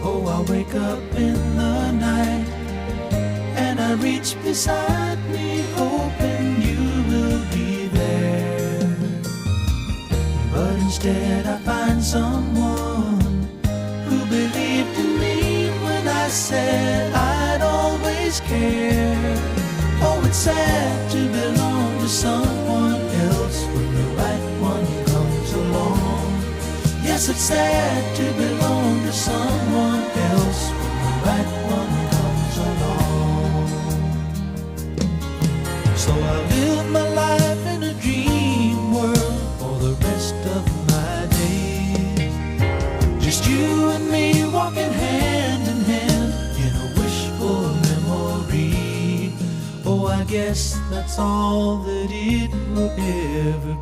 Oh, I wake up in the night and I reach beside me, hoping you will be there. But instead I find someone who believed in me when I said I'd always care. Oh, it's sad to belong to someone else when the right one comes along. Yes, it's sad to belong to someone else when the right one comes along. So I live my life in a dream world for the rest of my days. Just you and me walking hand in hand in a wishful memory. Oh, I guess that's all that it will ever be.